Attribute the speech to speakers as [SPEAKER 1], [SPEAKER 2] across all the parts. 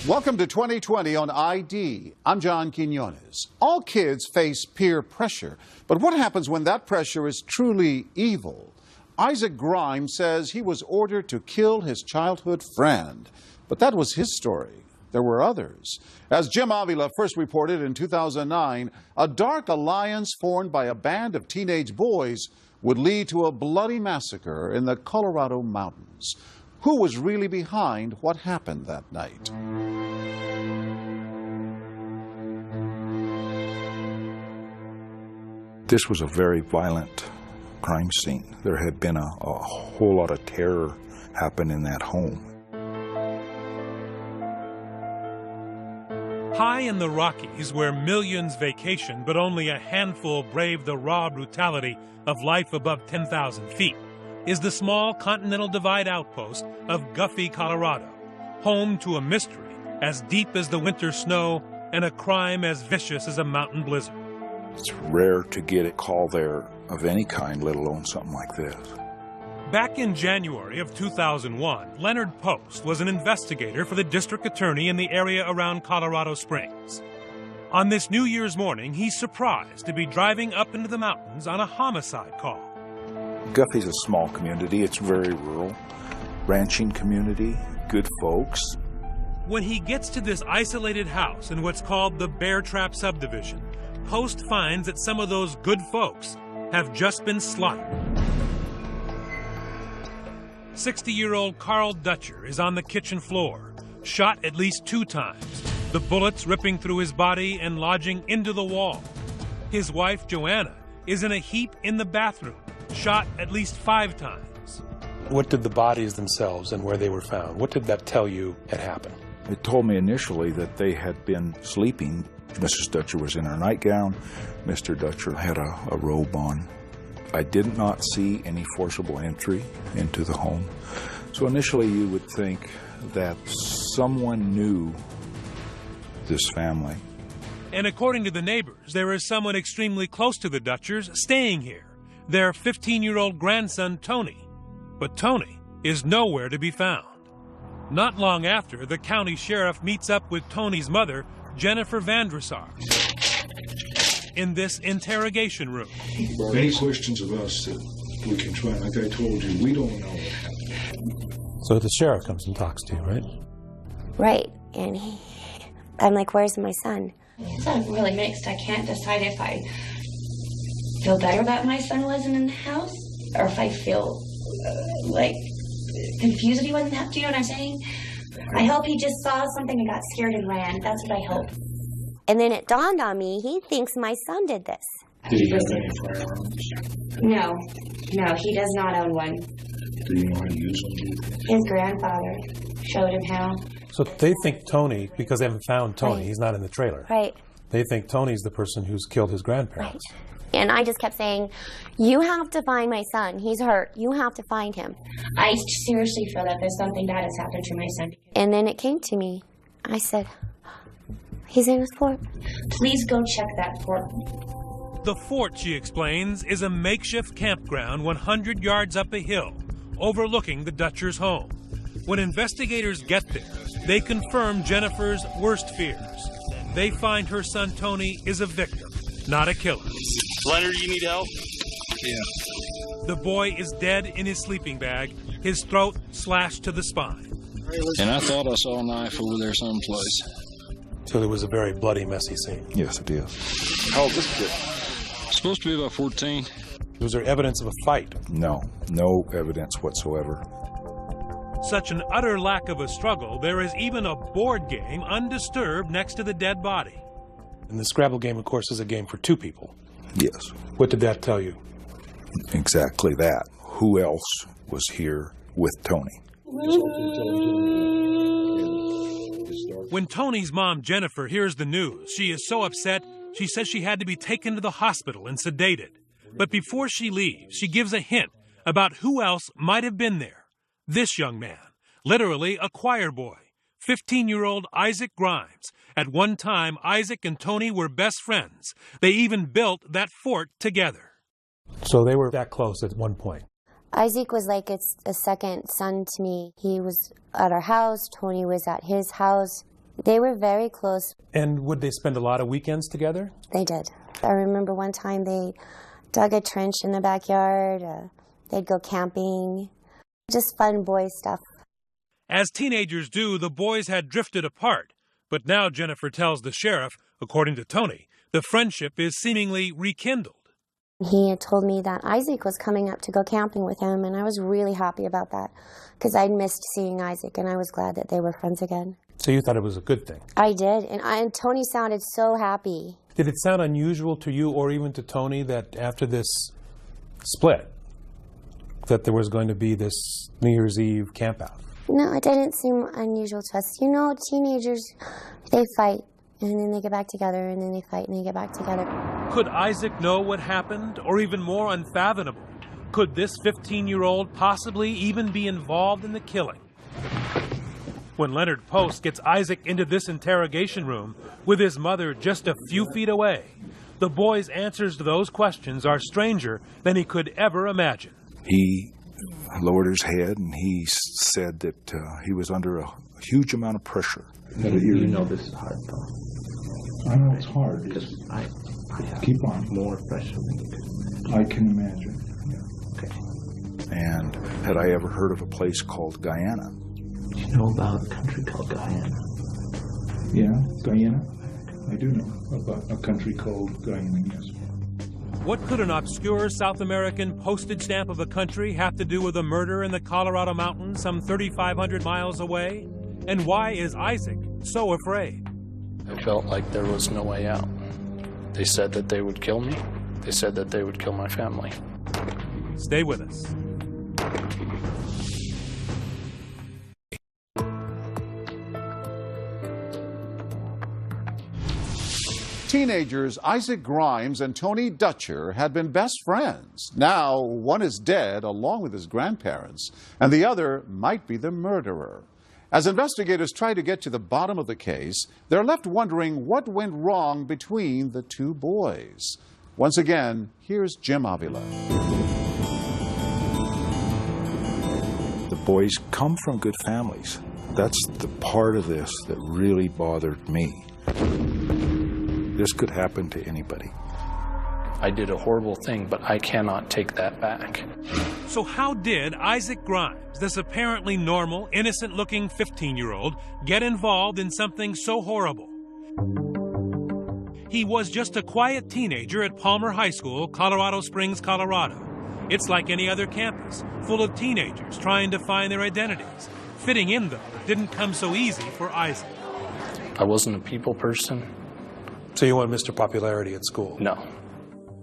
[SPEAKER 1] Welcome to 2020 on ID. I'm John Quinones. All kids face peer pressure, but what happens when that pressure is truly evil? Isaac Grimes says he was ordered to kill his childhood friend, but that was his story. There were others. As Jim Avila first reported in 2009, a dark alliance formed by a band of teenage boys would lead to a bloody massacre in the Colorado mountains. Who was really behind what happened that night?
[SPEAKER 2] This was a very violent crime scene. There had been a whole lot of terror happen in that home.
[SPEAKER 3] High in the Rockies, where millions vacation but only a handful brave the raw brutality of life above 10,000 feet, is the small Continental Divide outpost of Guffey, Colorado, home to a mystery as deep as the winter snow and a crime as vicious as a mountain blizzard.
[SPEAKER 2] It's rare to get a call there of any kind, let alone something like this.
[SPEAKER 3] Back in January of 2001, Leonard Post was an investigator for the district attorney in the area around Colorado Springs. On this New Year's morning, he's surprised to be driving up into the mountains on a homicide call.
[SPEAKER 2] Guffey's a small community. It's very rural. Ranching community, good folks.
[SPEAKER 3] When he gets to this isolated house in what's called the Bear Trap subdivision, Post finds that some of those good folks have just been slaughtered. 60-year-old Carl Dutcher is on the kitchen floor, shot at least 2 times, the bullets ripping through his body and lodging into the wall. His wife, Joanna, is in a heap in the bathroom, shot at least 5 times.
[SPEAKER 4] What did the bodies themselves and where they were found, what did that tell you had happened?
[SPEAKER 2] It told me initially that they had been sleeping. Mrs. Dutcher was in her nightgown. Mr. Dutcher had a robe on. I did not see any forcible entry into the home. So initially you would think that someone knew this family.
[SPEAKER 3] And according to the neighbors, there is someone extremely close to the Dutchers staying here, their 15-year-old grandson, Tony. But Tony is nowhere to be found. Not long after, the county sheriff meets up with Tony's mother, Jennifer Vandresar, in this interrogation room.
[SPEAKER 5] Any questions of us that we can try? Like I told you, we don't know what happened.
[SPEAKER 4] So the sheriff comes and talks to you, right?
[SPEAKER 6] Right, and I'm like, where's my son?
[SPEAKER 7] It's really mixed. I can't decide if I feel better that my son wasn't in the house, or if I feel like confused if he wasn't there. Do you know what I'm saying? I hope he just saw something and got scared and ran. That's what I hope.
[SPEAKER 6] And then it dawned on me, he thinks my son did this.
[SPEAKER 5] Did he have any firearms?
[SPEAKER 7] No, he does not own one.
[SPEAKER 5] Do you know how to use them?
[SPEAKER 7] His grandfather showed him how.
[SPEAKER 4] So they think Tony, because they haven't found Tony,
[SPEAKER 6] Right.
[SPEAKER 4] he's not in the trailer.
[SPEAKER 6] Right.
[SPEAKER 4] They think Tony's the person who's killed his grandparents.
[SPEAKER 6] Right. And I just kept saying, you have to find my son. He's hurt. You have to find him.
[SPEAKER 7] I seriously feel that there's something bad has happened to my son.
[SPEAKER 6] And then it came to me. I said, he's in his fort.
[SPEAKER 7] Please go check that fort.
[SPEAKER 3] The fort, she explains, is a makeshift campground 100 yards up a hill, overlooking the Dutchers' home. When investigators get there, they confirm Jennifer's worst fears. They find her son Tony is a victim, not a killer.
[SPEAKER 8] Leonard, you need help?
[SPEAKER 5] Yeah.
[SPEAKER 3] The boy is dead in his sleeping bag, his throat slashed to the spine.
[SPEAKER 8] And I thought I saw a knife over there someplace.
[SPEAKER 4] So there was a very bloody, messy scene.
[SPEAKER 2] Yes, it is.
[SPEAKER 8] How old is this kid? Supposed to be about 14.
[SPEAKER 4] Was there evidence of a fight?
[SPEAKER 2] No evidence whatsoever.
[SPEAKER 3] Such an utter lack of a struggle, there is even a board game undisturbed next to the dead body.
[SPEAKER 4] And the Scrabble game, of course, is a game for 2 people.
[SPEAKER 2] Yes,
[SPEAKER 4] What did that tell you?
[SPEAKER 2] exactly that. Who else was here with Tony?
[SPEAKER 3] When Tony's mom, Jennifer, hears the news, she is so upset, she says she had to be taken to the hospital and sedated. But before she leaves, she gives a hint about who else might have been there. This young man, literally a choir boy, 15-year-old Isaac Grimes. At one time, Isaac and Tony were best friends. They even built that fort together.
[SPEAKER 4] So they were that close at one point.
[SPEAKER 6] Isaac was like a second son to me. He was at our house. Tony was at his house. They were very close.
[SPEAKER 4] And would they spend a lot of weekends together?
[SPEAKER 6] They did. I remember one time they dug a trench in the backyard. They'd go camping. Just fun boy stuff.
[SPEAKER 3] As teenagers do, the boys had drifted apart. But now Jennifer tells the sheriff, according to Tony, the friendship is seemingly rekindled.
[SPEAKER 6] He had told me that Isaac was coming up to go camping with him, and I was really happy about that because I'd missed seeing Isaac, and I was glad that they were friends again.
[SPEAKER 4] So you thought it was a good thing?
[SPEAKER 6] I did, and Tony sounded so happy.
[SPEAKER 4] Did it sound unusual to you or even to Tony that after this split, that there was going to be this New Year's Eve campout?
[SPEAKER 6] No, it didn't seem unusual to us. You know, teenagers, they fight, and then they get back together, and then they fight, and they get back together.
[SPEAKER 3] Could Isaac know what happened? Or even more unfathomable, could this 15-year-old possibly even be involved in the killing? When Leonard Post gets Isaac into this interrogation room with his mother just a few feet away, the boy's answers to those questions are stranger than he could ever imagine.
[SPEAKER 2] He lowered his head and he said that he was under a huge amount of pressure.
[SPEAKER 9] You know this is hard, though.
[SPEAKER 5] I know it's hard.
[SPEAKER 9] Because I have
[SPEAKER 5] Keep on.
[SPEAKER 9] more pressure than you do.
[SPEAKER 5] I can imagine.
[SPEAKER 9] Okay.
[SPEAKER 2] And had I ever heard of a place called Guyana?
[SPEAKER 9] You know about a country called Guyana?
[SPEAKER 5] Yeah, Guyana? I do know about a country called Guyana, yes.
[SPEAKER 3] What could an obscure South American postage stamp of a country have to do with a murder in the Colorado mountains some 3,500 miles away? And why is Isaac so afraid?
[SPEAKER 8] I felt like there was no way out. They said that they would kill me. They said that they would kill my family.
[SPEAKER 3] Stay with us.
[SPEAKER 1] Teenagers Isaac Grimes and Tony Dutcher had been best friends. Now, one is dead along with his grandparents, and the other might be the murderer. As investigators try to get to the bottom of the case, they're left wondering what went wrong between the two boys. Once again, here's Jim Avila.
[SPEAKER 2] The boys come from good families. That's the part of this that really bothered me. This could happen to anybody.
[SPEAKER 8] I did a horrible thing, but I cannot take that back.
[SPEAKER 3] So how did Isaac Grimes, this apparently normal, innocent-looking 15-year-old, get involved in something so horrible? He was just a quiet teenager at Palmer High School, Colorado Springs, Colorado. It's like any other campus, full of teenagers trying to find their identities. Fitting in, though, didn't come so easy for Isaac.
[SPEAKER 8] I wasn't a people person.
[SPEAKER 4] So you want Mr. Popularity at school?
[SPEAKER 8] No.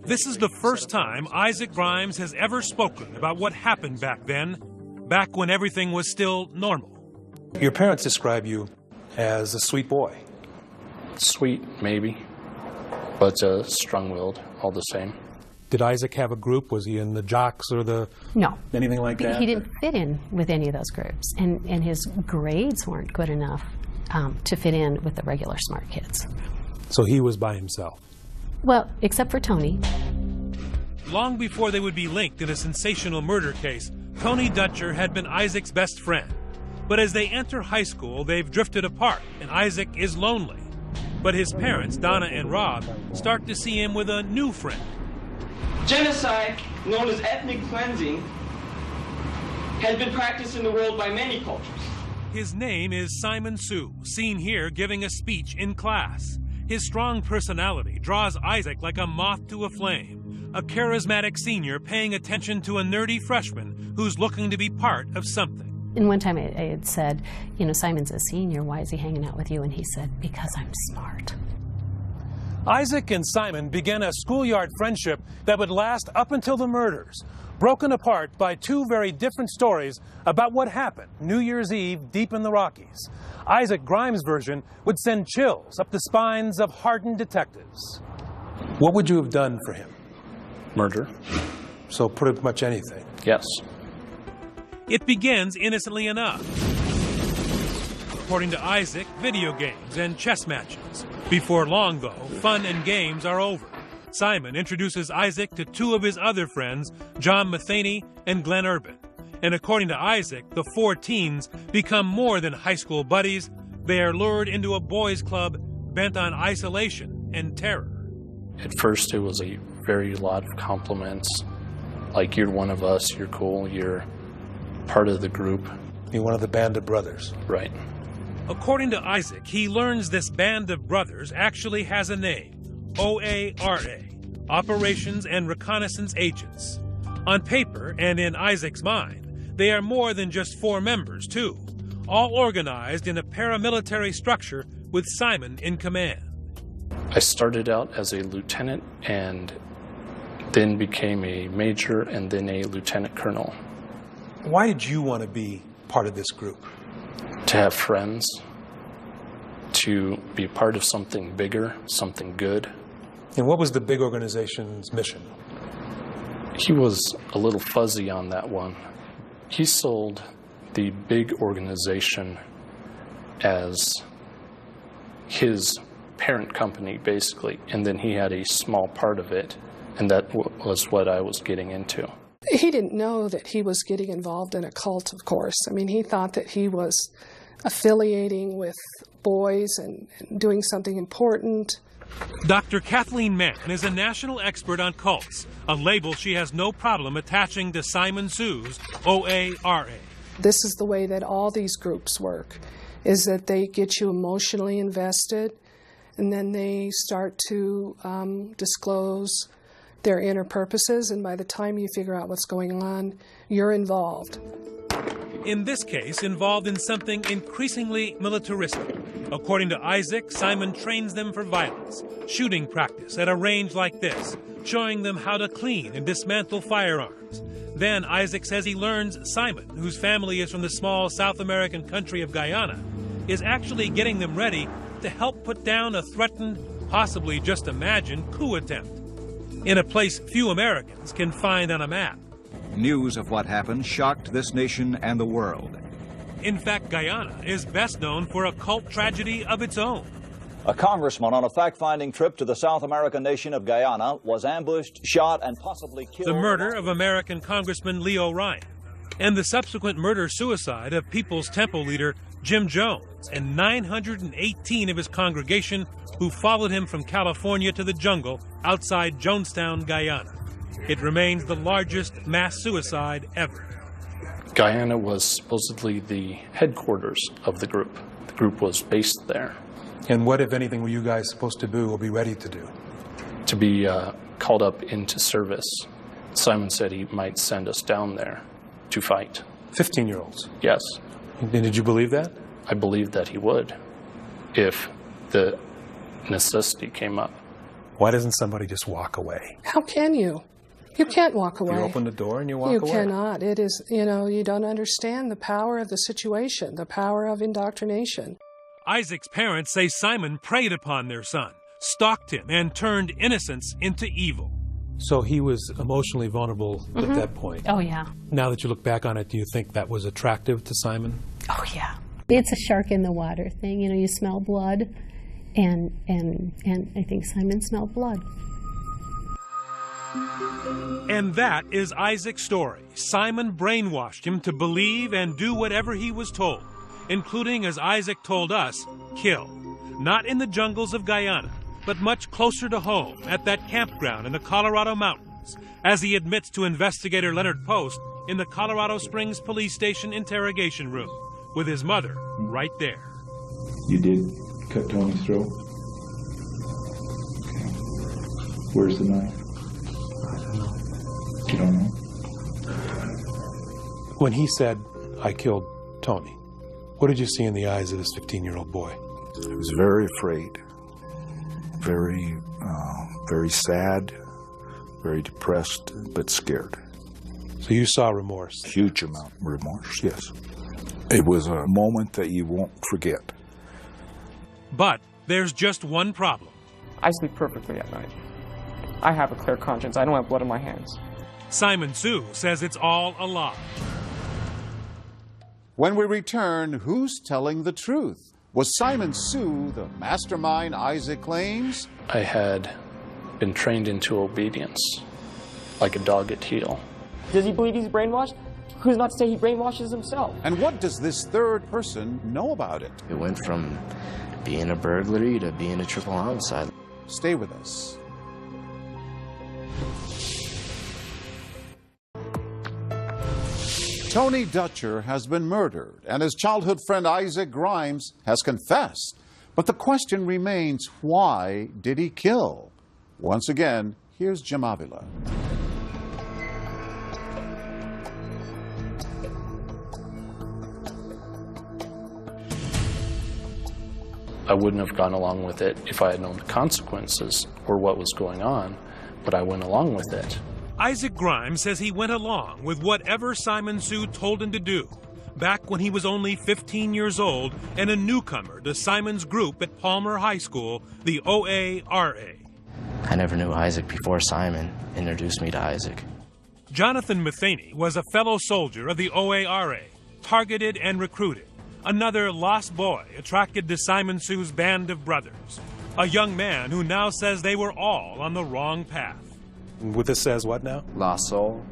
[SPEAKER 3] This is the first time Isaac Grimes has ever spoken about what happened back then, back when everything was still normal.
[SPEAKER 4] Your parents describe you as a sweet boy.
[SPEAKER 8] Sweet, maybe, but strong-willed all the same.
[SPEAKER 4] Did Isaac have a group? Was he in the jocks or the...
[SPEAKER 10] No.
[SPEAKER 4] Anything like that?
[SPEAKER 10] He didn't fit in with any of those groups, and his grades weren't good enough to fit in with the regular smart kids.
[SPEAKER 4] So he was by himself?
[SPEAKER 10] Well, except for Tony.
[SPEAKER 3] Long before they would be linked in a sensational murder case, Tony Dutcher had been Isaac's best friend. But as they enter high school, they've drifted apart, and Isaac is lonely. But his parents, Donna and Rob, start to see him with a new friend.
[SPEAKER 11] Genocide, known as ethnic cleansing, has been practiced in the world by many cultures.
[SPEAKER 3] His name is Simon Sue, seen here giving a speech in class. His strong personality draws Isaac like a moth to a flame, a charismatic senior paying attention to a nerdy freshman who's looking to be part of something.
[SPEAKER 10] And one time I had said, you know, Simon's a senior, why is he hanging out with you? And he said, because I'm smart.
[SPEAKER 3] Isaac and Simon began a schoolyard friendship that would last up until the murders, broken apart by two very different stories about what happened New Year's Eve deep in the Rockies. Isaac Grimes' version would send chills up the spines of hardened detectives.
[SPEAKER 4] What would you have done for him?
[SPEAKER 8] Murder.
[SPEAKER 4] So pretty much anything?
[SPEAKER 8] Yes.
[SPEAKER 3] It begins innocently enough. According to Isaac, video games and chess matches. Before long, though, fun and games are over. Simon introduces Isaac to two of his other friends, John Matheny and Glenn Urban. And according to Isaac, the four teens become more than high school buddies. They are lured into a boys' club bent on isolation and terror.
[SPEAKER 8] At first, it was a very lot of compliments, like, you're one of us, you're cool, you're part of the group.
[SPEAKER 4] You're one of the band of brothers.
[SPEAKER 8] Right.
[SPEAKER 3] According to Isaac, he learns this band of brothers actually has a name, OARA, Operations and Reconnaissance Agents. On paper and in Isaac's mind, they are more than just 4 members, too, all organized in a paramilitary structure with Simon in command.
[SPEAKER 8] I started out as a lieutenant and then became a major and then a lieutenant colonel.
[SPEAKER 4] Why did you want to be part of this group?
[SPEAKER 8] To have friends, to be part of something bigger, something good.
[SPEAKER 4] And what was the big organization's mission?
[SPEAKER 8] He was a little fuzzy on that one. He sold the big organization as his parent company, basically, and then he had a small part of it, and that was what I was getting into.
[SPEAKER 12] He didn't know that he was getting involved in a cult, of course. I mean, he thought that he was affiliating with boys and doing something important.
[SPEAKER 3] Dr. Kathleen Mann is a national expert on cults, a label she has no problem attaching to Simon Sue's OARA.
[SPEAKER 12] This is the way that all these groups work, is that they get you emotionally invested, and then they start to disclose their inner purposes, and by the time you figure out what's going on, you're involved.
[SPEAKER 3] In this case, involved in something increasingly militaristic. According to Isaac, Simon trains them for violence, shooting practice at a range like this, showing them how to clean and dismantle firearms. Then Isaac says he learns Simon, whose family is from the small South American country of Guyana, is actually getting them ready to help put down a threatened, possibly just imagined, coup attempt in a place few Americans can find on a map.
[SPEAKER 13] News of what happened shocked this nation and the world.
[SPEAKER 3] In fact, Guyana is best known for a cult tragedy of its own.
[SPEAKER 14] A congressman on a fact-finding trip to the South American nation of Guyana was ambushed, shot, and possibly killed.
[SPEAKER 3] The murder of American Congressman Leo Ryan, and the subsequent murder-suicide of People's Temple leader Jim Jones and 918 of his congregation who followed him from California to the jungle outside Jonestown, Guyana. It remains the largest mass suicide ever.
[SPEAKER 8] Guyana was supposedly the headquarters of the group. The group was based there.
[SPEAKER 4] And what, if anything, were you guys supposed to do or be ready to do?
[SPEAKER 8] To be called up into service. Simon said he might send us down there to fight.
[SPEAKER 4] 15-year-olds?
[SPEAKER 8] Yes.
[SPEAKER 4] And did you believe that?
[SPEAKER 8] I believed that he would, if the necessity came up.
[SPEAKER 4] Why doesn't somebody just walk away?
[SPEAKER 12] How can you? You can't walk away.
[SPEAKER 4] You open the door and you walk away.
[SPEAKER 12] You cannot. It is, you don't understand the power of the situation, the power of indoctrination.
[SPEAKER 3] Isaac's parents say Simon preyed upon their son, stalked him, and turned innocence into evil.
[SPEAKER 4] So he was emotionally vulnerable at that point.
[SPEAKER 10] Oh, yeah.
[SPEAKER 4] Now that you look back on it, do you think that was attractive to Simon?
[SPEAKER 10] Oh, yeah. It's a shark in the water thing. You smell blood, and I think Simon smelled blood.
[SPEAKER 3] And that is Isaac's story. Simon brainwashed him to believe and do whatever he was told, including, as Isaac told us, kill. Not in the jungles of Guyana, but much closer to home, at that campground in the Colorado mountains, as he admits to investigator Leonard Post in the Colorado Springs Police Station interrogation room, with his mother right there.
[SPEAKER 5] You did cut Tony's throat? Okay. Where's the knife?
[SPEAKER 9] I don't know.
[SPEAKER 5] You don't know?
[SPEAKER 4] When he said, I killed Tony, what did you see in the eyes of this 15-year-old boy?
[SPEAKER 2] I was very afraid, very sad, very depressed, but scared.
[SPEAKER 4] So you saw remorse?
[SPEAKER 2] Huge amount of remorse, yes. It was a moment that you won't forget.
[SPEAKER 3] But there's just one problem.
[SPEAKER 15] I sleep perfectly at night. I have a clear conscience. I don't have blood on my hands.
[SPEAKER 3] Simon Sue says it's all a lie.
[SPEAKER 1] When we return, who's telling the truth? Was Simon Sue the mastermind Isaac claims?
[SPEAKER 8] I had been trained into obedience, like a dog at heel.
[SPEAKER 15] Does he believe he's brainwashed? Who's not to say he brainwashes himself?
[SPEAKER 1] And what does this third person know about it?
[SPEAKER 16] It went from being a burglary to being a triple homicide.
[SPEAKER 1] Stay with us. Tony Dutcher has been murdered, and his childhood friend Isaac Grimes has confessed. But the question remains, why did he kill? Once again, here's Jim Avila.
[SPEAKER 8] I wouldn't have gone along with it if I had known the consequences or what was going on, but I went along with it.
[SPEAKER 3] Isaac Grimes says he went along with whatever Simon Sue told him to do back when he was only 15 years old and a newcomer to Simon's group at Palmer High School, the OARA.
[SPEAKER 16] I never knew Isaac before Simon introduced me to Isaac.
[SPEAKER 3] Jonathan Matheny was a fellow soldier of the OARA, targeted and recruited. Another lost boy attracted to Simon Sue's band of brothers. A young man who now says they were all on the wrong path.
[SPEAKER 4] What this says what now?
[SPEAKER 16] Lost soul.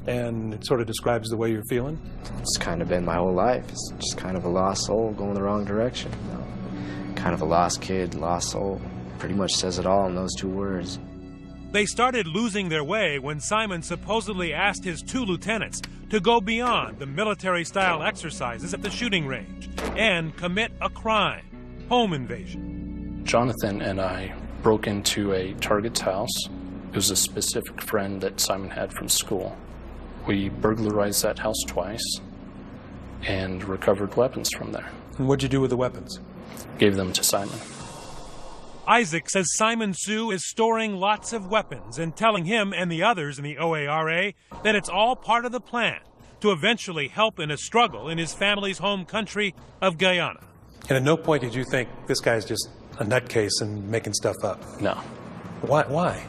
[SPEAKER 4] And it sort of describes the way you're feeling?
[SPEAKER 16] It's kind of been my whole life. It's just kind of a lost soul going the wrong direction. You know? Kind of a lost kid, lost soul. Pretty much says it all in those two words.
[SPEAKER 3] They started losing their way when Simon supposedly asked his 2 lieutenants to go beyond the military-style exercises at the shooting range and commit a crime, home invasion.
[SPEAKER 8] Jonathan and I broke into a target's house. It was a specific friend that Simon had from school. We burglarized that house twice and recovered weapons from there.
[SPEAKER 4] And what'd you do with the weapons?
[SPEAKER 8] Gave them to Simon.
[SPEAKER 3] Isaac says Simon Sue is storing lots of weapons and telling him and the others in the OARA that it's all part of the plan to eventually help in a struggle in his family's home country of Guyana.
[SPEAKER 4] And at no point did you think this guy's just a nutcase and making stuff up?
[SPEAKER 8] No.
[SPEAKER 4] Why?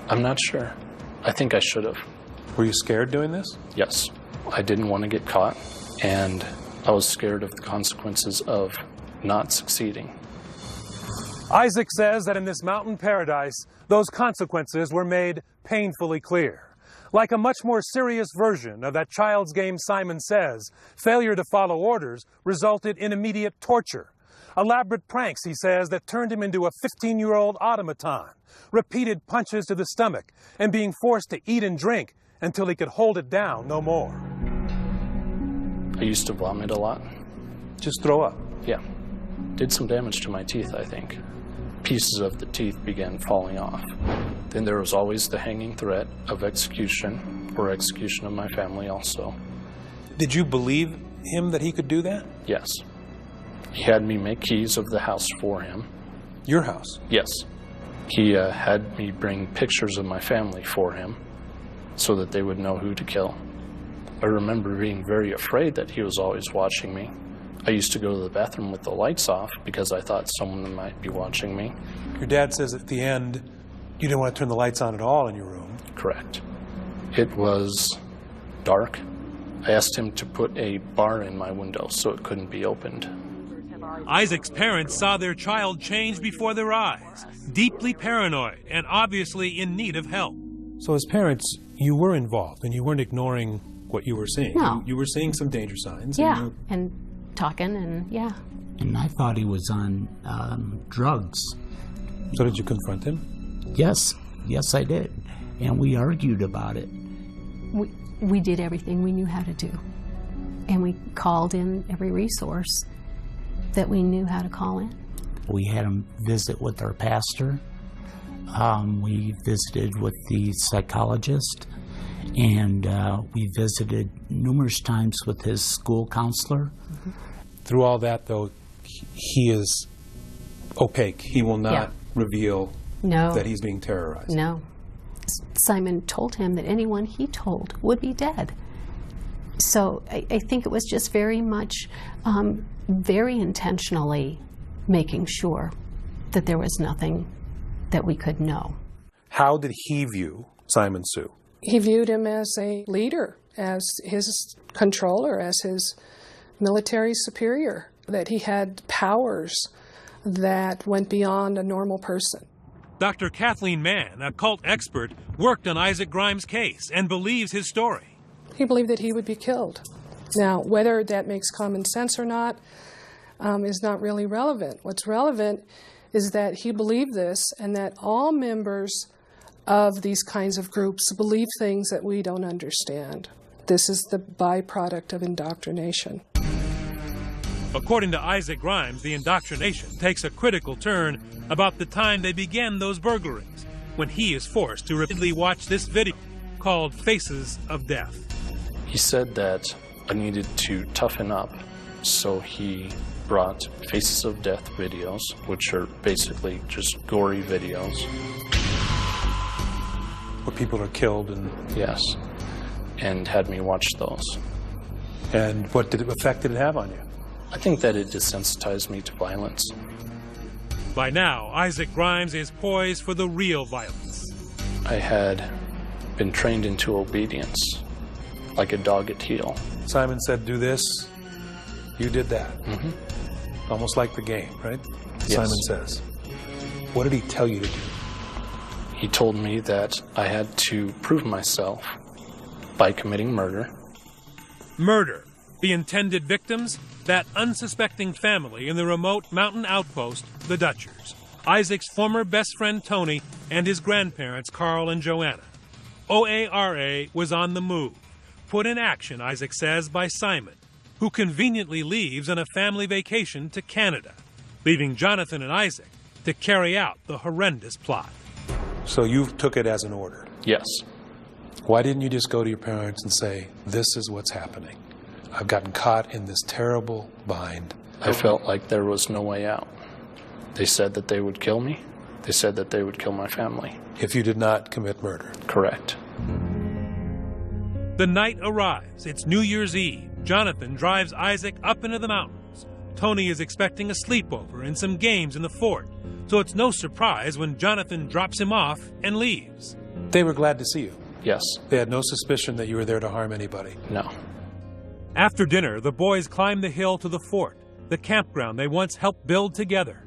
[SPEAKER 8] I'm not sure. I think I should have.
[SPEAKER 4] Were you scared doing this?
[SPEAKER 8] Yes. I didn't want to get caught, and I was scared of the consequences of not succeeding.
[SPEAKER 3] Isaac says that in this mountain paradise, those consequences were made painfully clear. Like a much more serious version of that child's game Simon Says, failure to follow orders resulted in immediate torture. Elaborate pranks, he says, that turned him into a 15-year-old automaton, repeated punches to the stomach, and being forced to eat and drink until he could hold it down no more.
[SPEAKER 8] I used to vomit a lot.
[SPEAKER 4] Just throw up?
[SPEAKER 8] Yeah. Did some damage to my teeth, I think. Pieces of the teeth began falling off. Then there was always the hanging threat of execution, or execution of my family also.
[SPEAKER 4] Did you believe him that he could do that?
[SPEAKER 8] Yes. He had me make keys of the house for him.
[SPEAKER 4] Your house?
[SPEAKER 8] Yes. He had me bring pictures of my family for him so that they would know who to kill. I remember being very afraid that he was always watching me. I used to go to the bathroom with the lights off because I thought someone might be watching me.
[SPEAKER 4] Your dad says at the end you didn't want to turn the lights on at all in your room.
[SPEAKER 8] Correct. It was dark. I asked him to put a bar in my window so it couldn't be opened.
[SPEAKER 3] Isaac's parents saw their child change before their eyes, deeply paranoid and obviously in need of help.
[SPEAKER 4] So as parents, you were involved and you weren't ignoring what you were seeing.
[SPEAKER 10] No.
[SPEAKER 4] You were seeing some danger signs.
[SPEAKER 10] Yeah, and talking and yeah.
[SPEAKER 9] And I thought he was on drugs.
[SPEAKER 4] So did you confront him?
[SPEAKER 9] Yes, I did. And we argued about it.
[SPEAKER 10] We did everything we knew how to do. And we called in every resource that we knew how to call in.
[SPEAKER 9] We had him visit with our pastor. We visited with the psychologist. And we visited numerous times with his school counselor.
[SPEAKER 10] Mm-hmm.
[SPEAKER 4] Through all that, though, he is opaque. He will not reveal that he's being terrorized.
[SPEAKER 10] No. Simon told him that anyone he told would be dead. So I think it was just very much, very intentionally making sure that there was nothing that we could know.
[SPEAKER 4] How did he view Simon Sue?
[SPEAKER 12] He viewed him as a leader, as his controller, as his military superior, that he had powers that went beyond a normal person.
[SPEAKER 3] Dr. Kathleen Mann, a cult expert, worked on Isaac Grimes' case and believes his story.
[SPEAKER 12] He believed that he would be killed. Now, whether that makes common sense or not is not really relevant. What's relevant is that he believed this, and that all members of these kinds of groups believe things that we don't understand. This is the byproduct of indoctrination.
[SPEAKER 3] According to Isaac Grimes, the indoctrination takes a critical turn about the time they began those burglaries, when he is forced to repeatedly watch this video called Faces of Death.
[SPEAKER 8] He said that I needed to toughen up, so he brought Faces of Death videos, which are basically just gory videos.
[SPEAKER 4] Where people are killed and...
[SPEAKER 8] Yes, and had me watch those.
[SPEAKER 4] And what effect did it have on you?
[SPEAKER 8] I think that it desensitized me to violence.
[SPEAKER 3] By now, Isaac Grimes is poised for the real violence.
[SPEAKER 8] I had been trained into obedience, like a dog at heel.
[SPEAKER 4] Simon said, do this, you did that.
[SPEAKER 8] Mm-hmm.
[SPEAKER 4] Almost like the game, right?
[SPEAKER 8] Yes.
[SPEAKER 4] Simon says. What did he tell you to do?
[SPEAKER 8] He told me that I had to prove myself by committing murder.
[SPEAKER 3] Murder. The intended victims? That unsuspecting family in the remote mountain outpost, the Dutchers. Isaac's former best friend Tony and his grandparents Carl and Joanna. OARA was on the move. Put in action, Isaac says, by Simon, who conveniently leaves on a family vacation to Canada, leaving Jonathan and Isaac to carry out the horrendous plot.
[SPEAKER 4] So you took it as an order?
[SPEAKER 8] Yes.
[SPEAKER 4] Why didn't you just go to your parents and say, this is what's happening? I've gotten caught in this terrible bind.
[SPEAKER 8] I felt like there was no way out. They said that they would kill me. They said that they would kill my family.
[SPEAKER 4] If you did not commit murder?
[SPEAKER 8] Correct.
[SPEAKER 3] The night arrives. It's New Year's Eve. Jonathan drives Isaac up into the mountains. Tony is expecting a sleepover and some games in the fort, so it's no surprise when Jonathan drops him off and leaves.
[SPEAKER 4] They were glad to see you?
[SPEAKER 8] Yes.
[SPEAKER 4] They had no suspicion that you were there to harm anybody?
[SPEAKER 8] No.
[SPEAKER 3] After dinner, the boys climb the hill to the fort, the campground they once helped build together.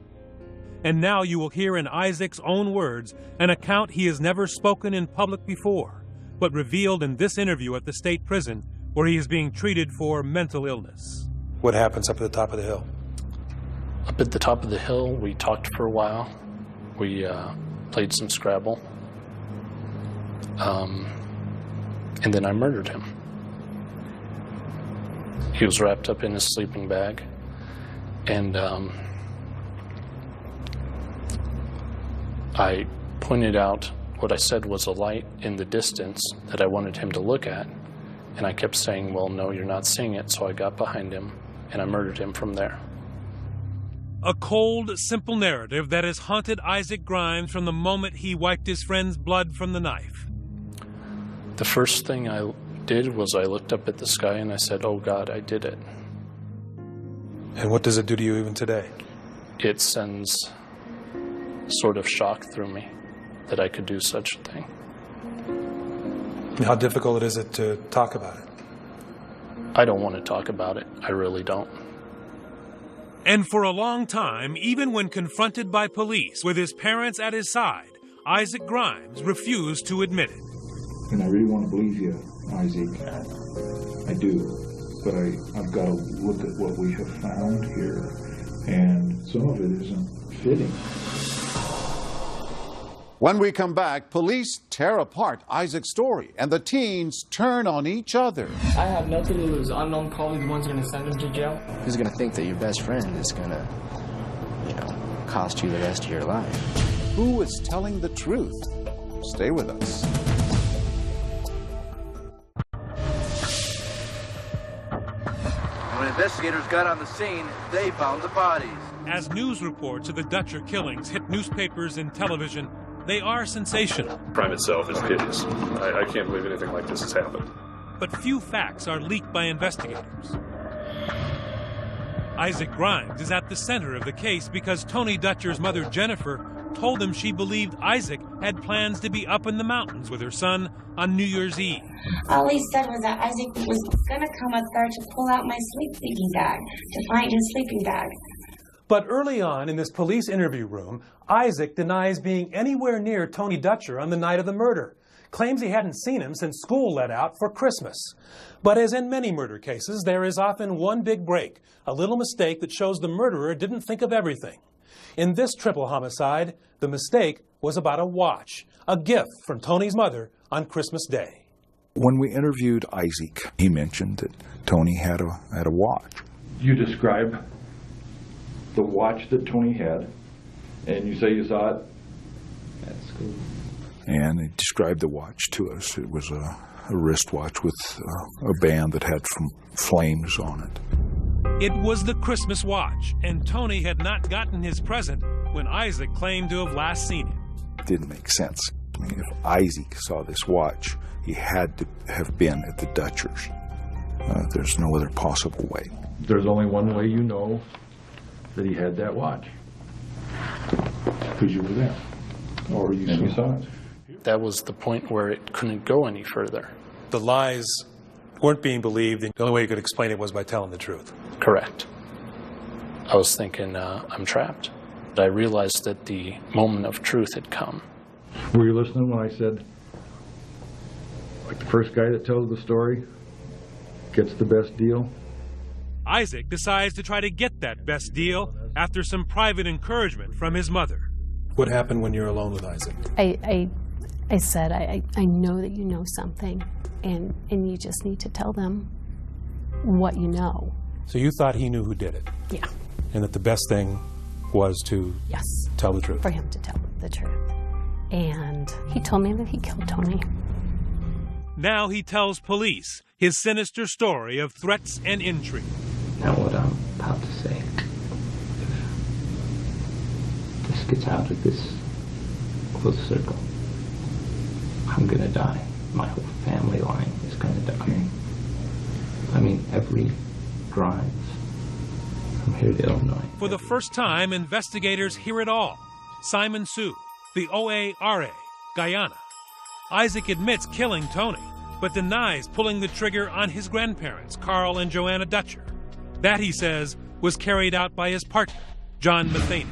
[SPEAKER 3] And now you will hear in Isaac's own words an account he has never spoken in public before, but revealed in this interview at the state prison where he is being treated for mental illness.
[SPEAKER 4] What happens up at the top of the hill?
[SPEAKER 8] Up at the top of the hill, we talked for a while. We played some Scrabble. And then I murdered him. He was wrapped up in his sleeping bag. And I pointed out what I said was a light in the distance that I wanted him to look at. And I kept saying, well, no, you're not seeing it. So I got behind him and I murdered him from there.
[SPEAKER 3] A cold, simple narrative that has haunted Isaac Grimes from the moment he wiped his friend's blood from the knife.
[SPEAKER 8] The first thing I did was I looked up at the sky and I said, oh God, I did it.
[SPEAKER 4] And what does it do to you even today?
[SPEAKER 8] It sends sort of shock through me that I could do such a thing.
[SPEAKER 4] How difficult is it to talk about it?
[SPEAKER 8] I don't want to talk about it. I really don't.
[SPEAKER 3] And for a long time, even when confronted by police with his parents at his side, Isaac Grimes refused to admit it.
[SPEAKER 5] And I really want to believe you, Isaac. I do. But I've got to look at what we have found here. And some of it isn't fitting.
[SPEAKER 1] When we come back, police tear apart Isaac's story, and the teens turn on each other.
[SPEAKER 15] I have nothing to lose. Unknown probably the ones going to send him to jail.
[SPEAKER 16] Who's going to think that your best friend is going to, cost you the rest of your life?
[SPEAKER 1] Who is telling the truth? Stay with us.
[SPEAKER 17] When investigators got on the scene, they found the bodies.
[SPEAKER 3] As news reports of the Dutcher killings hit newspapers and television, they are sensational.
[SPEAKER 18] Crime itself is hideous. I can't believe anything like this has happened.
[SPEAKER 3] But few facts are leaked by investigators. Isaac Grimes is at the center of the case because Tony Dutcher's mother, Jennifer, told him she believed Isaac had plans to be up in the mountains with her son on New Year's Eve.
[SPEAKER 7] All he said was that Isaac was going to come up there to pull out my sleeping bag, to find his sleeping bag.
[SPEAKER 4] But early on in this police interview room, Isaac denies being anywhere near Tony Dutcher on the night of the murder, claims he hadn't seen him since school let out for Christmas. But as in many murder cases, there is often one big break, a little mistake that shows the murderer didn't think of everything. In this triple homicide, the mistake was about a watch, a gift from Tony's mother on Christmas Day.
[SPEAKER 2] When we interviewed Isaac, he mentioned that Tony had a watch.
[SPEAKER 5] You describe the watch that Tony had, and you say you saw it at school.
[SPEAKER 2] And he described the watch to us. It was a wristwatch with a band that had flames on it.
[SPEAKER 3] It was the Christmas watch, and Tony had not gotten his present when Isaac claimed to have last seen him.
[SPEAKER 2] It didn't make sense. I mean, if Isaac saw this watch, he had to have been at the Dutchers. There's no other possible way.
[SPEAKER 5] There's only one way you know that he had that watch. Because you were there. Or you saw it.
[SPEAKER 8] That was the point where it couldn't go any further.
[SPEAKER 4] The lies weren't being believed. The only way you could explain it was by telling the truth.
[SPEAKER 8] Correct. I was thinking, I'm trapped. But I realized that the moment of truth had come.
[SPEAKER 5] Were you listening when I said, like the first guy that tells the story gets the best deal?
[SPEAKER 3] Isaac decides to try to get that best deal after some private encouragement from his mother.
[SPEAKER 4] What happened when you're alone with Isaac?
[SPEAKER 10] I said, I know that you know something, and you just need to tell them what you know.
[SPEAKER 4] So you thought he knew who did it?
[SPEAKER 10] Yeah.
[SPEAKER 4] And that the best thing was to tell the truth?
[SPEAKER 10] For him to tell the truth. And he told me that he killed Tony.
[SPEAKER 3] Now he tells police his sinister story of threats and intrigue.
[SPEAKER 19] Now what I'm about to say, if this gets out of this close circle, I'm gonna die. My whole family line is gonna die. I mean, every drive from here to Illinois.
[SPEAKER 3] For the first time, investigators hear it all. Simon Sue, the OARA, Guyana. Isaac admits killing Tony, but denies pulling the trigger on his grandparents, Carl and Joanna Dutcher. That, he says, was carried out by his partner, John Matheny.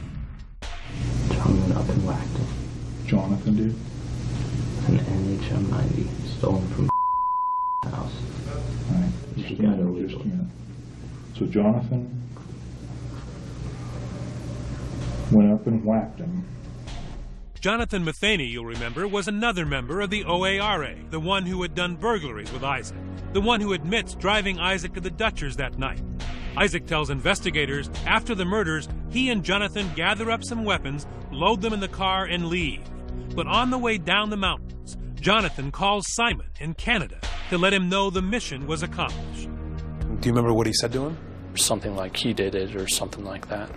[SPEAKER 19] John went up and whacked him.
[SPEAKER 5] Jonathan did?
[SPEAKER 19] An NHM-90 stolen from house.
[SPEAKER 5] All right. Just a minute. So Jonathan went up and whacked him.
[SPEAKER 3] Jonathan Matheny, you'll remember, was another member of the OARA, the one who had done burglaries with Isaac, the one who admits driving Isaac to the Dutchers that night. Isaac tells investigators after the murders, he and Jonathan gather up some weapons, load them in the car, and leave. But on the way down the mountains, Jonathan calls Simon in Canada to let him know the mission was accomplished.
[SPEAKER 4] Do you remember what he said to him?
[SPEAKER 8] Something like he did it or something like that,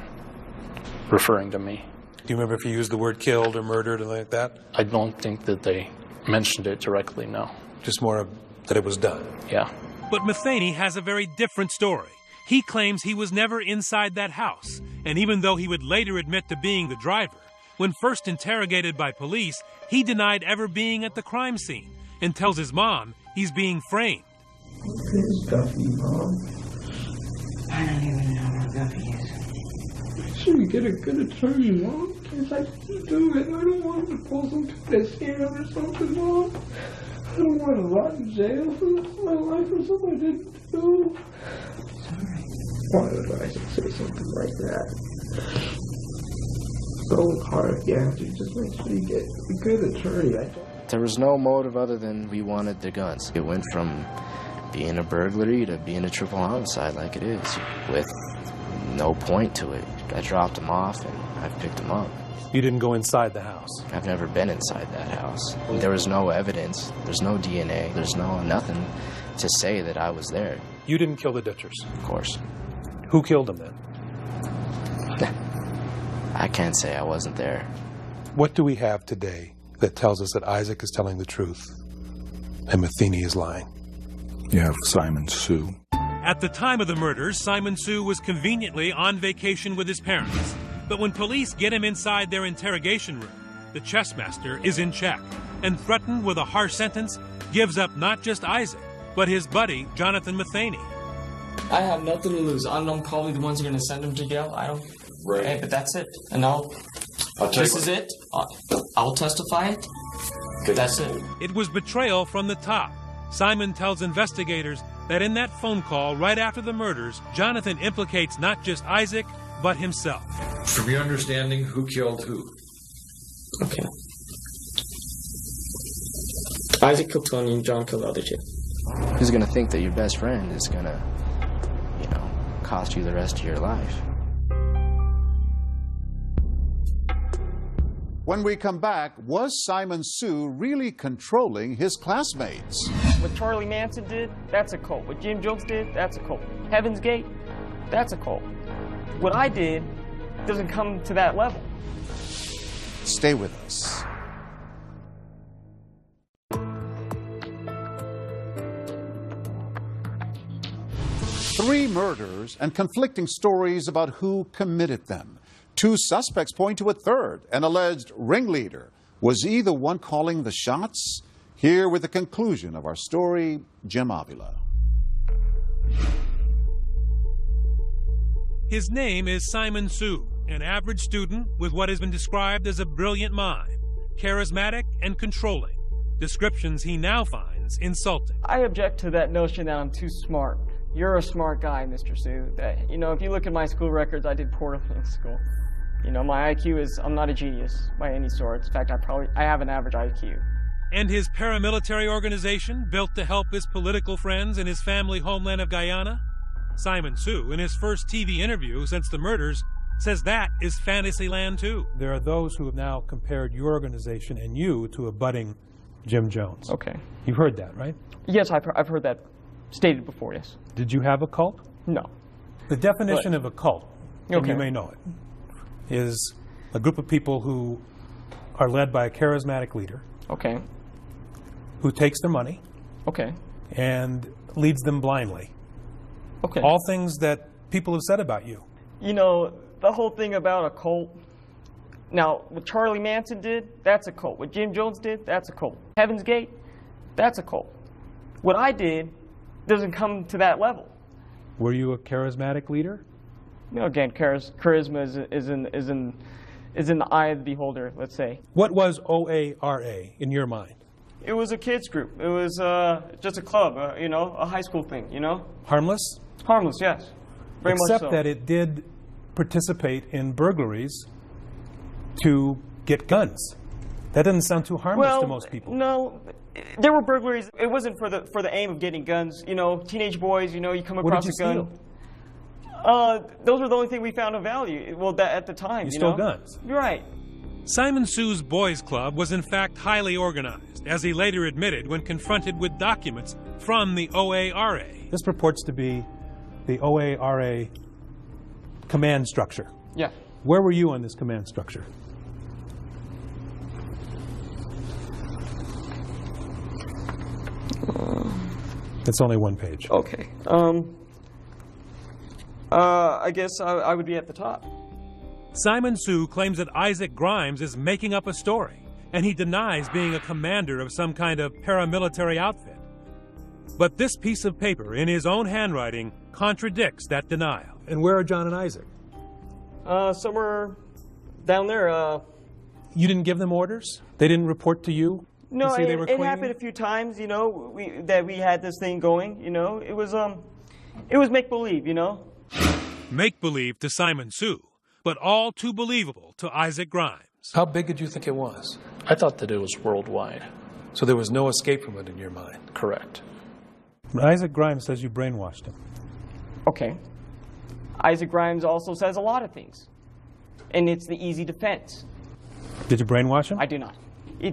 [SPEAKER 8] referring to me.
[SPEAKER 4] Do you remember if he used the word killed or murdered or like that?
[SPEAKER 8] I don't think that they mentioned it directly, no.
[SPEAKER 4] Just more that it was done?
[SPEAKER 8] Yeah.
[SPEAKER 3] But Matheny has a very different story. He claims he was never inside that house, and even though he would later admit to being the driver, when first interrogated by police, he denied ever being at the crime scene and tells his mom he's being framed.
[SPEAKER 19] Who's Guffey, Mom? I don't even know where Guffey is. Should we get a good attorney, Mom? Because I can't do it. I don't want to pull some kind of scam or something, Mom. I don't want to rot in jail for the rest of my life for something I didn't do. Sorry. Why would Isaac say something like that? Go hard, yeah. Just make sure you get a good attorney.
[SPEAKER 16] There was no motive other than we wanted the guns. It went from being a burglary to being a triple homicide like it is, with no point to it. I dropped him off and I've picked him up.
[SPEAKER 4] You didn't go inside the house?
[SPEAKER 16] I've never been inside that house. There was no evidence. There's no DNA. There's nothing to say that I was there.
[SPEAKER 4] You didn't kill the Dutchers?
[SPEAKER 16] Of course.
[SPEAKER 4] Who killed them then?
[SPEAKER 16] I can't say I wasn't there.
[SPEAKER 4] What do we have today that tells us that Isaac is telling the truth and Matheny is lying?
[SPEAKER 2] You have Simon Sue.
[SPEAKER 3] At the time of the murders, Simon Sue was conveniently on vacation with his parents. But when police get him inside their interrogation room, the chess master is in check and, threatened with a harsh sentence, gives up not just Isaac, but his buddy, Jonathan Matheny.
[SPEAKER 11] I have nothing to lose. I'm probably the ones who are going to send him to jail. I don't. Right. Hey, but that's it. And this is it. I'll testify it.
[SPEAKER 8] That's it.
[SPEAKER 3] It was betrayal from the top. Simon tells investigators that in that phone call right after the murders, Jonathan implicates not just Isaac, but himself.
[SPEAKER 20] From your understanding, who killed who?
[SPEAKER 15] Okay. Isaac killed Tony and John killed the other kid.
[SPEAKER 16] Who's gonna think that your best friend is gonna, cost you the rest of your life?
[SPEAKER 1] When we come back, was Simon Sue really controlling his classmates?
[SPEAKER 11] What Charlie Manson did, that's a cult. What Jim Jones did, that's a cult. Heaven's Gate, that's a cult. What I did doesn't come to that level.
[SPEAKER 1] Stay with us. Three murders and conflicting stories about who committed them. Two suspects point to a third, an alleged ringleader. Was he the one calling the shots? Here with the conclusion of our story, Jim Avila.
[SPEAKER 3] His name is Simon Sue, an average student with what has been described as a brilliant mind, charismatic and controlling, descriptions he now finds insulting.
[SPEAKER 11] I object to that notion that I'm too smart. You're a smart guy, Mr. Sue. If you look at my school records, I did poorly in school. My IQ I'm not a genius by any sort. In fact, I have an average IQ.
[SPEAKER 3] And his paramilitary organization, built to help his political friends in his family homeland of Guyana? Simon Sue, in his first TV interview since the murders, says that is Fantasyland too.
[SPEAKER 4] There are those who have now compared your organization and you to a budding Jim Jones.
[SPEAKER 11] Okay.
[SPEAKER 4] You've heard that, right?
[SPEAKER 11] Yes, I've heard that stated before, yes.
[SPEAKER 4] Did you have a cult?
[SPEAKER 11] No.
[SPEAKER 4] The definition of a cult, and
[SPEAKER 11] Okay.
[SPEAKER 4] you may know it, is a group of people who are led by a charismatic leader.
[SPEAKER 11] Okay.
[SPEAKER 4] Who takes their money.
[SPEAKER 11] Okay.
[SPEAKER 4] And leads them blindly.
[SPEAKER 11] Okay.
[SPEAKER 4] All things that people have said about you.
[SPEAKER 11] The whole thing about a cult. Now, what Charlie Manson did, that's a cult. What Jim Jones did, that's a cult. Heaven's Gate, that's a cult. What I did doesn't come to that level.
[SPEAKER 4] Were you a charismatic leader?
[SPEAKER 11] Again, charisma is in the eye of the beholder, let's say.
[SPEAKER 4] What was OARA in your mind?
[SPEAKER 11] It was a kids group. It was just a club, a high school thing,
[SPEAKER 4] Harmless?
[SPEAKER 11] Harmless, yes. Very much so.
[SPEAKER 4] Except that it did participate in burglaries to get guns. That doesn't sound too harmless to most people.
[SPEAKER 11] No, there were burglaries. It wasn't for the aim of getting guns. Teenage boys. You come across a gun. Those were the only thing we found of value. Well, at the time.
[SPEAKER 4] You stole guns.
[SPEAKER 11] You're right.
[SPEAKER 3] Simon Sue's boys' club was in fact highly organized, as he later admitted when confronted with documents from the OARA.
[SPEAKER 4] This purports to be the OARA command structure.
[SPEAKER 11] Yeah.
[SPEAKER 4] Where were you on this command structure? It's only one page.
[SPEAKER 11] Okay. I guess I would be at the top.
[SPEAKER 3] Simon Sue claims that Isaac Grimes is making up a story, and he denies being a commander of some kind of paramilitary outfit. But this piece of paper, in his own handwriting, contradicts that denial.
[SPEAKER 4] And where are John and Isaac?
[SPEAKER 11] Somewhere down there.
[SPEAKER 4] You didn't give them orders? They didn't report to you?
[SPEAKER 11] No,
[SPEAKER 4] to say they were
[SPEAKER 11] it happened a few times, that we had this thing going, It was make-believe,
[SPEAKER 3] Make-believe to Simon Sue, but all too believable to Isaac Grimes.
[SPEAKER 4] How big did you think it was?
[SPEAKER 8] I thought that it was worldwide.
[SPEAKER 4] So there was no escape from it in your mind?
[SPEAKER 8] Correct.
[SPEAKER 4] Isaac Grimes says you brainwashed him.
[SPEAKER 11] Okay. Isaac Grimes also says a lot of things. And it's the easy defense.
[SPEAKER 4] Did you brainwash him?
[SPEAKER 11] I do not.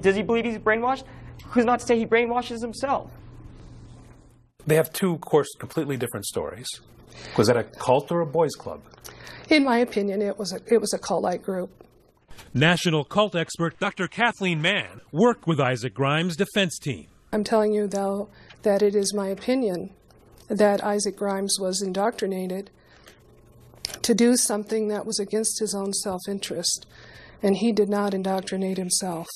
[SPEAKER 11] Does he believe he's brainwashed? Who's not to say he brainwashes himself?
[SPEAKER 4] They have two, of course, completely different stories. Was that a cult or a boys' club?
[SPEAKER 12] In my opinion, it was a cult-like group.
[SPEAKER 3] National cult expert Dr. Kathleen Mann worked with Isaac Grimes' defense team.
[SPEAKER 12] I'm telling you, though, that it is my opinion that Isaac Grimes was indoctrinated to do something that was against his own self-interest, and he did not indoctrinate himself.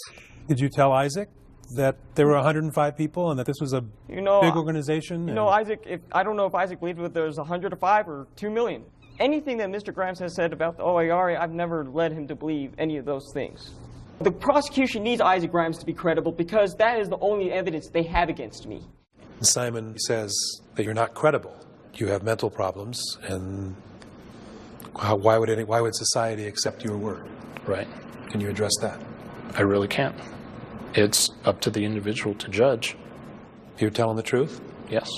[SPEAKER 4] Did you tell Isaac that there were 105 people and that this was a big organization?
[SPEAKER 11] Isaac, I don't know if Isaac believed that there was 105 or 2 million. Anything that Mr. Grimes has said about the OARA, I've never led him to believe any of those things. The prosecution needs Isaac Grimes to be credible because that is the only evidence they have against me.
[SPEAKER 4] Simon says that you're not credible. You have mental problems, and why would society accept your word?
[SPEAKER 8] Right.
[SPEAKER 4] Can you address that?
[SPEAKER 8] I really can't. It's up to the individual to judge.
[SPEAKER 4] You're telling the truth?
[SPEAKER 8] Yes.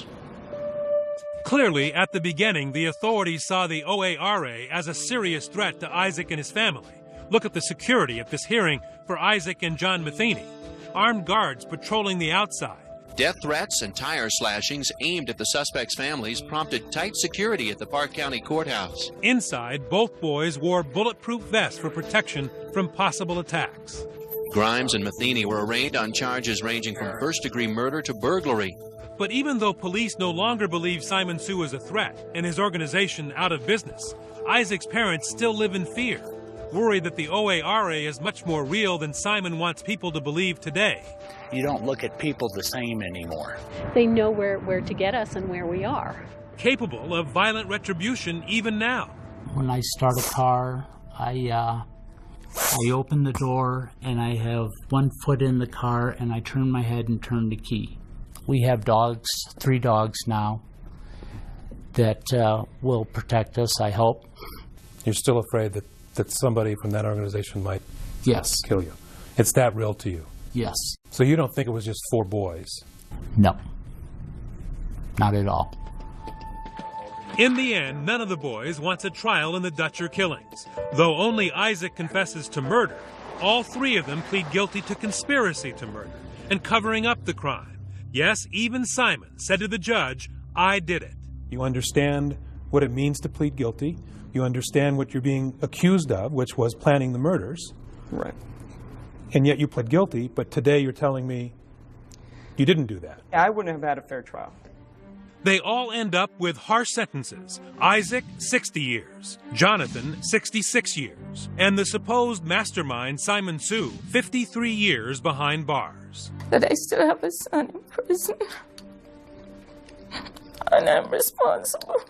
[SPEAKER 3] Clearly, at the beginning, the authorities saw the OARA as a serious threat to Isaac and his family. Look at the security at this hearing for Isaac and John Matheny. Armed guards patrolling the outside.
[SPEAKER 21] Death threats and tire slashings aimed at the suspects' families prompted tight security at the Park County Courthouse.
[SPEAKER 3] Inside, both boys wore bulletproof vests for protection from possible attacks.
[SPEAKER 21] Grimes and Matheny were arraigned on charges ranging from first-degree murder to burglary.
[SPEAKER 3] But even though police no longer believe Simon Sue is a threat and his organization out of business, Isaac's parents still live in fear, worried that the OARA is much more real than Simon wants people to believe today.
[SPEAKER 9] You don't look at people the same anymore.
[SPEAKER 10] They know where to get us and where we are.
[SPEAKER 3] Capable of violent retribution even now.
[SPEAKER 9] When I start a car, I open the door and I have one foot in the car and I turn my head and turn the key. We have dogs, 3 dogs now, that will protect us, I hope.
[SPEAKER 4] You're still afraid that somebody from that organization might kill you? It's that real to you?
[SPEAKER 9] Yes.
[SPEAKER 4] So you don't think it was just 4 boys?
[SPEAKER 9] No. Not at all.
[SPEAKER 3] In the end, none of the boys wants a trial in the Dutcher killings. Though only Isaac confesses to murder, all 3 of them plead guilty to conspiracy to murder and covering up the crime. Yes, even Simon said to the judge, "I did it."
[SPEAKER 4] You understand what it means to plead guilty. You understand what you're being accused of, which was planning the murders.
[SPEAKER 11] Right.
[SPEAKER 4] And yet you pled guilty, but today you're telling me you didn't do that.
[SPEAKER 11] I wouldn't have had a fair trial.
[SPEAKER 3] They all end up with harsh sentences. Isaac, 60 years. Jonathan, 66 years. And the supposed mastermind, Simon Sue, 53 years behind bars.
[SPEAKER 22] That I still have a son in prison. And I'm responsible.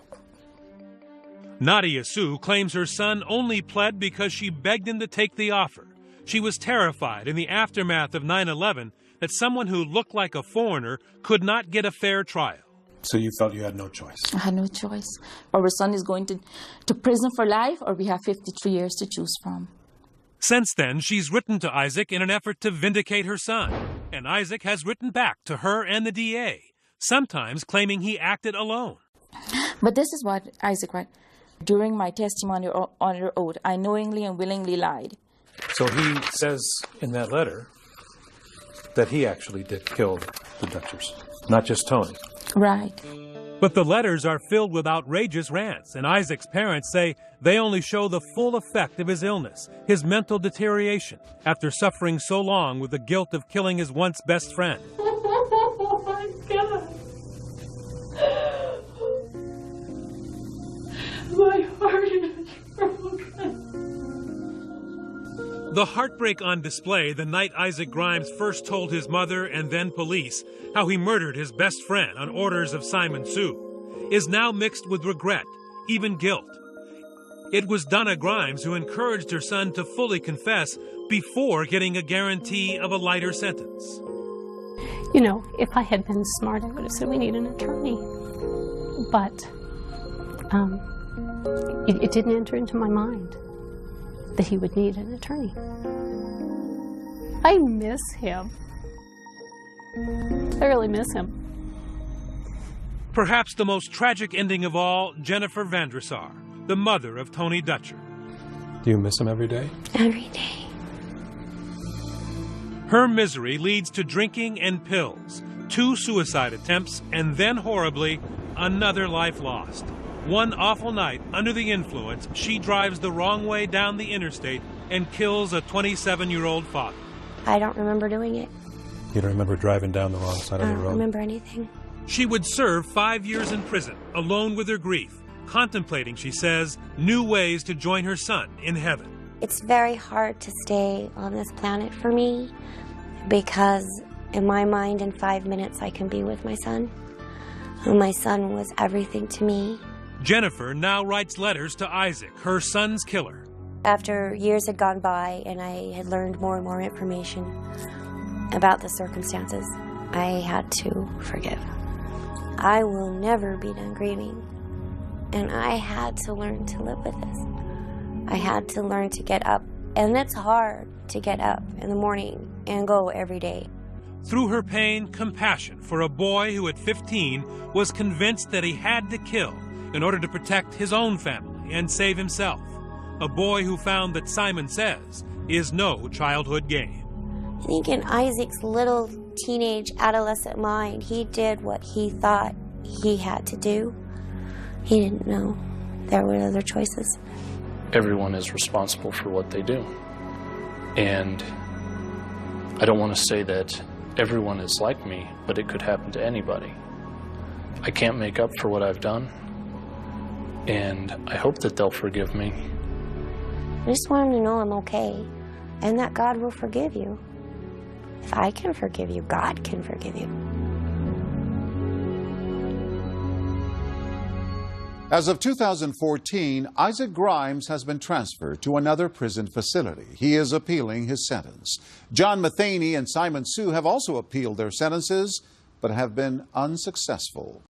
[SPEAKER 3] Nadia Sue claims her son only pled because she begged him to take the offer. She was terrified in the aftermath of 9/11 that someone who looked like a foreigner could not get a fair trial.
[SPEAKER 4] So you felt you had no choice?
[SPEAKER 22] I had no choice. Our son is going to prison for life, or we have 53 years to choose from.
[SPEAKER 3] Since then, she's written to Isaac in an effort to vindicate her son. And Isaac has written back to her and the DA, sometimes claiming he acted alone.
[SPEAKER 22] But this is what Isaac wrote. During my testimony under oath, I knowingly and willingly lied.
[SPEAKER 4] So he says in that letter that he actually did kill the Dutchers, not just Tony.
[SPEAKER 22] Right.
[SPEAKER 3] But the letters are filled with outrageous rants, and Isaac's parents say they only show the full effect of his illness, his mental deterioration, after suffering so long with the guilt of killing his once best friend.
[SPEAKER 22] Oh my God. My heart is broken.
[SPEAKER 3] The heartbreak on display the night Isaac Grimes first told his mother and then police how he murdered his best friend on orders of Simon Sue is now mixed with regret, even guilt. It was Donna Grimes who encouraged her son to fully confess before getting a guarantee of a lighter sentence.
[SPEAKER 10] You know, if I had been smart, I would have said we need an attorney. But it didn't enter into my mind that he would need an attorney. I miss him. I really miss him.
[SPEAKER 3] Perhaps the most tragic ending of all, Jennifer Van Der Sar, the mother of Tony Dutcher.
[SPEAKER 4] Do you miss him every day?
[SPEAKER 6] Every day.
[SPEAKER 3] Her misery leads to drinking and pills, 2 suicide attempts, and then horribly, another life lost. One awful night, under the influence, she drives the wrong way down the interstate and kills a 27-year-old father.
[SPEAKER 6] I don't remember doing it.
[SPEAKER 4] You don't remember driving down the wrong side of the road?
[SPEAKER 6] I don't remember anything.
[SPEAKER 3] She would serve 5 years in prison, alone with her grief, contemplating, she says, new ways to join her son in heaven.
[SPEAKER 6] It's very hard to stay on this planet for me because in my mind, in 5 minutes, I can be with my son. My son was everything to me.
[SPEAKER 3] Jennifer now writes letters to Isaac, her son's killer.
[SPEAKER 6] After years had gone by and I had learned more and more information about the circumstances, I had to forgive. I will never be done grieving, and I had to learn to live with this. I had to learn to get up, and it's hard to get up in the morning and go every day.
[SPEAKER 3] Through her pain, compassion for a boy who at 15 was convinced that he had to kill in order to protect his own family and save himself. A boy who found that Simon Says is no childhood game.
[SPEAKER 6] I think in Isaac's little teenage adolescent mind, he did what he thought he had to do. He didn't know there were other choices.
[SPEAKER 8] Everyone is responsible for what they do. And I don't want to say that everyone is like me, but it could happen to anybody. I can't make up for what I've done, and I hope that they'll forgive me.
[SPEAKER 6] I just want them to know I'm okay, and that God will forgive you. If I can forgive you, God can forgive you.
[SPEAKER 1] As of 2014, Isaac Grimes has been transferred to another prison facility. He is appealing his sentence. John Matheny and Simon Sue have also appealed their sentences, but have been unsuccessful.